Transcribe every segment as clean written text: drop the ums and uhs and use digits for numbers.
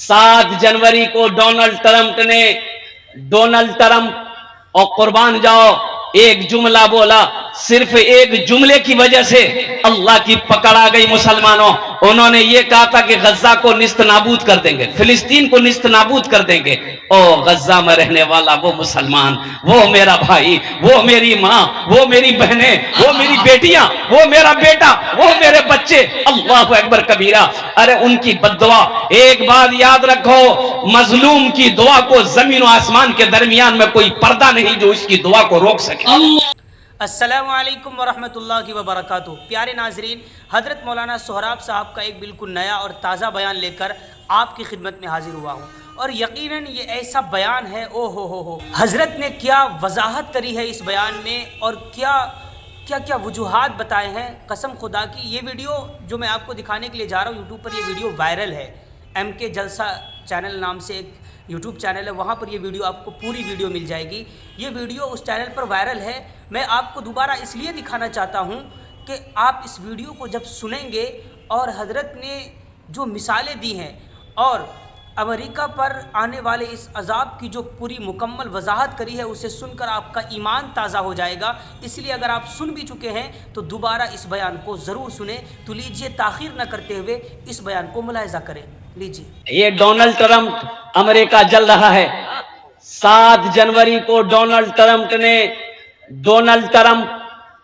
7 जनवरी को Donald Trump और कुर्बान जाओ एक जुमला बोला, सिर्फ एक जुमले की वजह से अल्लाह की पकड़ आ गई मुसलमानों। उन्होंने ये कहा था कि गज्जा को निस्त नाबूद कर देंगे, फिलिस्तीन को निस्त नाबूद कर देंगे। ओ गज्जा में रहने वाला वो मुसलमान, वो मेरा भाई, वो मेरी माँ, वो मेरी बहनें, वो मेरी बेटियां, वो मेरा बेटा, वो मेरे बच्चे, अल्लाहु अकबर कबीरा। अरे उनकी बद्दुआ, एक बात याद रखो, मजलूम की दुआ को जमीन और आसमान के दरमियान में कोई पर्दा नहीं जो इसकी दुआ को रोक सके। अस्सलामु अलैकुम वरहमतुल्लाहि वबरकातुहू। प्यारे नाजरीन, हज़रत मौलाना सोहराब साहब का एक बिल्कुल नया और ताज़ा बयान लेकर आपकी खिदमत में हाजिर हुआ हूँ, और यकीनन ये ऐसा बयान है, ओ हो, हज़रत ने क्या वजाहत करी है इस बयान में, और क्या वजूहात बताए हैं। कसम खुदा की ये वीडियो जो मैं आपको दिखाने के लिए जा रहा हूँ, यूट्यूब पर ये वीडियो वायरल है। MK जलसा चैनल नाम से एक यूट्यूब चैनल है, वहाँ पर ये वीडियो आपको पूरी वीडियो मिल जाएगी। ये वीडियो उस चैनल पर वायरल है। मैं आपको दोबारा इसलिए दिखाना चाहता हूँ कि आप इस वीडियो को जब सुनेंगे और हज़रत ने जो मिसालें दी हैं और अमेरिका पर आने वाले इस अजाब की जो पूरी मुकम्मल वजाहत करी है, उसे सुनकर आपका ईमान ताज़ा हो जाएगा। इसलिए अगर आप सुन भी चुके हैं तो दोबारा इस बयान को ज़रूर सुने। तो लीजिए, ताख़ीर न करते हुए इस बयान को मुलाहिज़ा करें। लीजिए। ये डोनाल्ड ट्रंप, अमेरिका जल रहा है। 7 जनवरी को डोनाल्ड ट्रंप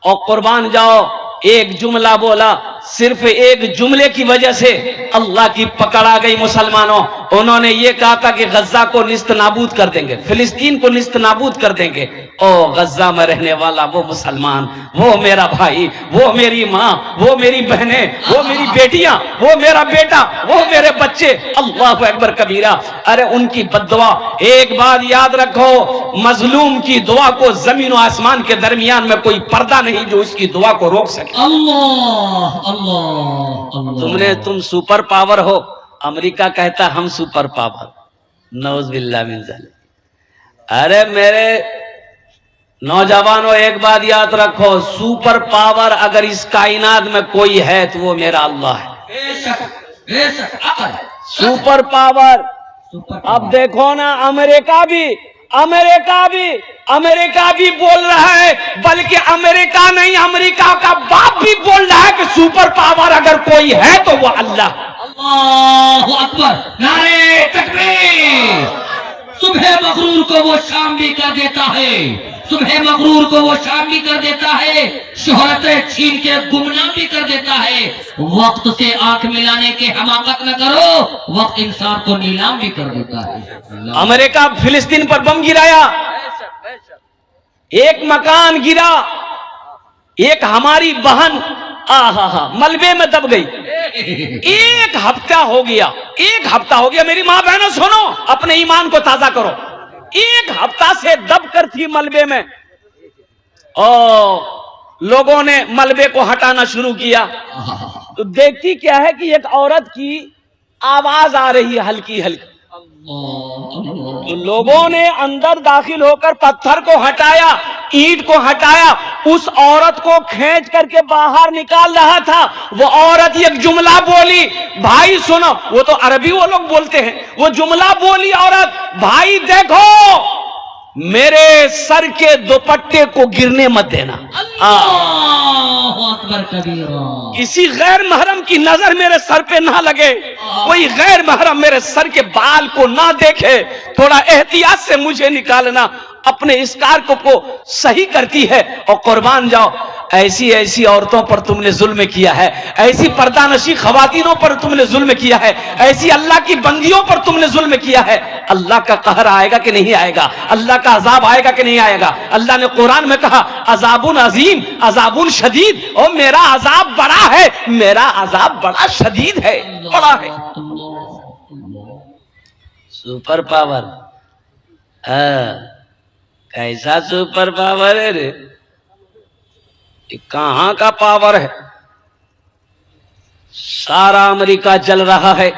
और कुर्बान जाओ एक जुमला बोला, सिर्फ एक जुमले की वजह से अल्लाह की पकड़ आ गई मुसलमानों। उन्होंने ये कहा था कि गज्जा को निस्त नाबूद कर देंगे, फिलिस्तीन को निस्त नाबूद कर देंगे। ओ गज्जा में रहने वाला वो मुसलमान, वो मेरा भाई, वो मेरी माँ, वो मेरी बहनें, वो मेरी बेटियां, वो मेरा बेटा, वो मेरे बच्चे, अल्लाहु अकबर कबीरा। अरे उनकी बद्दुआ, एक बात याद रखो, मजलूम की दुआ को जमीन और आसमान के दरमियान में कोई पर्दा नहीं जो इसकी दुआ को रोक सके। अल्लाह अल्लाह अल्लाह। तुम सुपर पावर हो, अमेरिका कहता हम सुपर पावर, नौज बिल्लाह मिन ज़ालिक। अरे मेरे नौजवानों, एक बात याद रखो, सुपर पावर अगर इस कायनात में कोई है तो वो मेरा अल्लाह है। Super power. अब देखो ना, अमेरिका भी बोल रहा है, बल्कि अमेरिका नहीं, अमेरिका का बाप भी बोल रहा है कि सुपर पावर अगर कोई है तो वो अल्लाह। अल्लाहु अकबर, नारे तकबीर। सुबह मगरूर को वो शाम भी कर देता है, सुबह मगरूर को वो शाम भी कर देता है, शोहरत छीन के गुमनाम भी कर देता है। वक्त से आंख मिलाने के हमाकत न करो, वक्त इंसान को नीलाम भी कर देता है। अमेरिका फिलिस्तीन पर बम गिराया, एक मकान गिरा, एक हमारी बहन मलबे में दब गई। एक हफ्ता हो गया मेरी माँ बहनों सुनो, अपने ईमान को ताजा करो। एक हफ्ता से दब कर थी मलबे में, और लोगों ने मलबे को हटाना शुरू किया तो देखती क्या है कि एक औरत की आवाज आ रही है, हल्की हल्की। तो लोगों ने अंदर दाखिल होकर पत्थर को हटाया, ईंट को हटाया, उस औरत को खींच करके बाहर निकाल रहा था। वो औरत एक जुमला बोली, भाई सुनो, वो तो अरबी वो लोग बोलते हैं, वो जुमला बोली औरत, भाई देखो मेरे सर के दुपट्टे को गिरने मत देना। किसी गैर महरम की नजर मेरे सर पे ना लगे, कोई गैर महरम मेरे सर के बाल को ना देखे, थोड़ा एहतियात से मुझे निकालना। अपने इस कार को सही करती है और कुर्बान जाओ, ऐसी औरतों पर तुमने जुल्म किया है, ऐसी पर्दानशी खवातीनों पर तुमने जुल्म किया है, ऐसी अल्लाह की बंदियों पर तुमने जुल्म किया है। अल्लाह का कहर आएगा कि नहीं आएगा, अल्लाह का अजाब आएगा कि नहीं आएगा। अल्लाह ने कुरान में कहा अजाबुन अजीम, अजाबुन शदीद, और मेरा अजाब बड़ा है, मेरा अजाब बड़ा शदीद है, बड़ा है। सुपर पावर, कैसा सुपर पावर है रे, कहां का पावर है। सारा अमेरिका जल रहा है,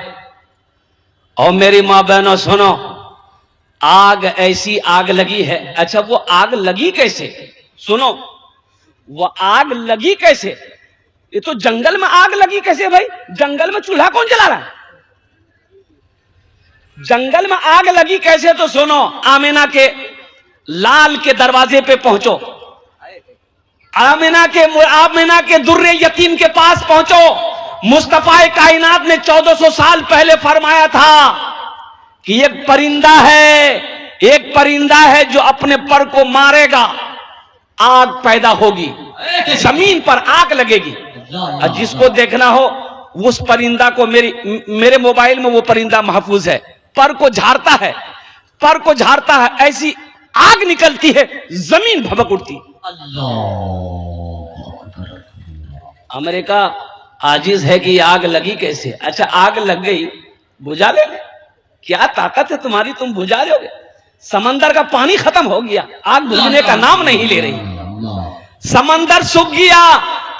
और मेरी मां बहनों सुनो, आग ऐसी आग लगी है। अच्छा, वो आग लगी कैसे? सुनो, वो आग लगी कैसे? ये तो जंगल में आग लगी कैसे भाई? जंगल में चूल्हा कौन जला रहा है? जंगल में आग लगी कैसे, तो सुनो। आमिना के लाल के दरवाजे पे पहुंचो, आमिना के दुर्रे यतीम के पास पहुंचो। मुस्तफा कायनात ने 1400 साल पहले फरमाया था कि एक परिंदा है जो अपने पर को मारेगा, आग पैदा होगी, जमीन पर आग लगेगी। और जिसको देखना हो उस परिंदा को, मेरे मोबाइल में वो परिंदा महफूज है, पर को झाड़ता है, ऐसी आग निकलती है, जमीन भभक उठती। अमेरिका आजिज है कि आग लगी कैसे। अच्छा आग लग गई, बुझा ले, क्या ताकत है तुम्हारी, तुम बुझा लोगे। समंदर का पानी खत्म हो गया, आग बुझने का नाम नहीं ले रही। समंदर सूख गया,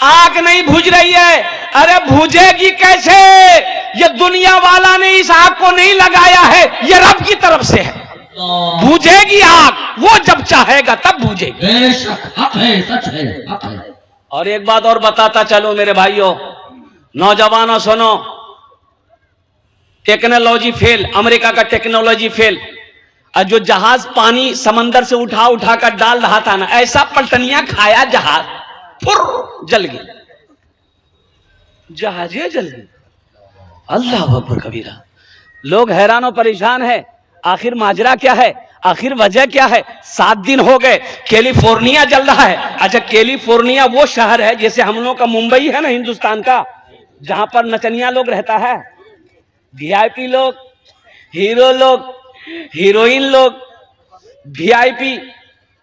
आग नहीं बुझ रही है। अरे बुझेगी कैसे, ये दुनिया वाला ने इस आग को नहीं लगाया है, ये रब की तरफ से है। बुझेगी आग, वो जब चाहेगा तब बुझेगी। बेशक हक है, सच है, हक है। और एक बात और बताता चलो मेरे भाइयों, नौजवानों सुनो, टेक्नोलॉजी फेल, अमेरिका का टेक्नोलॉजी फेल। और जो जहाज पानी समंदर से उठा कर डाल रहा था ना, ऐसा पलटनिया खाया जहाज, फुर जल गई, जहाजे जल गई। अल्लाह अकबर कबीरा। लोग हैरान और परेशान है, आखिर माजरा क्या है, आखिर वजह क्या है। 7 दिन हो गए, कैलिफोर्निया जल रहा है। अच्छा कैलिफोर्निया वो शहर है जैसे हम लोग का मुंबई है ना हिंदुस्तान का, जहां पर नचनिया लोग रहता है, वीआईपी लोग, हीरो लोग, हीरोइन लोग, वीआईपी,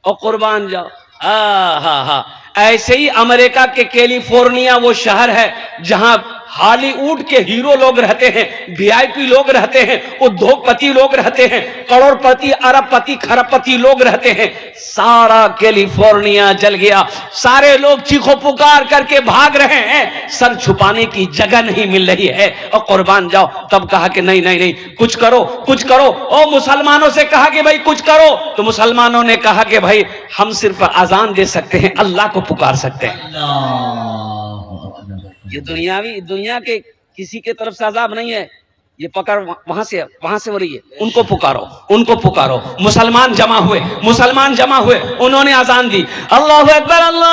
और कुर्बान जाओ। हाँ, ऐसे ही अमेरिका के कैलिफोर्निया वो शहर है जहां हॉलीवुड के हीरो लोग रहते हैं, वीआईपी लोग रहते हैं, उद्योगपति लोग रहते हैं, करोड़पति, अरबपति, खरबपति लोग रहते हैं। सारा कैलिफोर्निया जल गया, सारे लोग चीखो पुकार करके भाग रहे हैं, सर छुपाने की जगह नहीं मिल रही है। और कुर्बान जाओ, तब कहा कि नहीं, कुछ करो। ओ मुसलमानों से कहा कि भाई कुछ करो, तो मुसलमानों ने कहा कि भाई हम सिर्फ अजान दे सकते हैं, अल्लाह को पुकार सकते हैं। ये दुनिया के किसी के तरफ से अजाब नहीं है, ये पकड़ वहां से हो रही है। उनको पुकारो। मुसलमान जमा हुए, उन्होंने अजान दी, अल्लाहु अकबर, अल्लाहु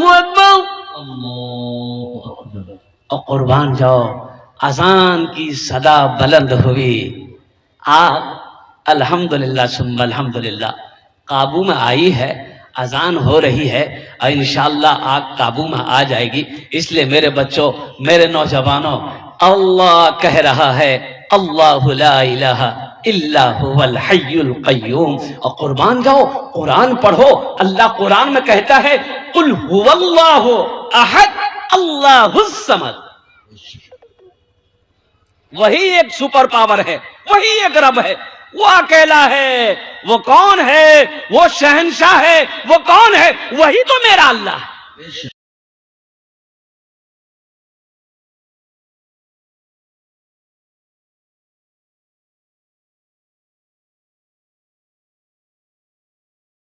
अकबर। और कुर्बान जाओ, अजान की सदा बुलंद हुई, आग अल्हम्दुलिल्लाह सुम्मा अल्हम्दुलिल्लाह काबू में आई है, अजान हो रही है, और इंशाअल्लाह आग काबू में आ जाएगी। इसलिए मेरे बच्चों, मेरे नौजवानों, अल्लाह कह रहा है, अल्लाहु ला इलाहा इल्ला हुवल हय्युल क़य्यूम। और कुर्बान जाओ, कुरान पढ़ो, अल्लाह कुरान में कहता है, कुल हुवल्लाहु अहद अल्लाहुस समद। वही एक सुपर पावर है, वही एक रब है, वो अकेला है। वो कौन है, वो शहंशाह है, वो कौन है, वही तो मेरा अल्लाह है।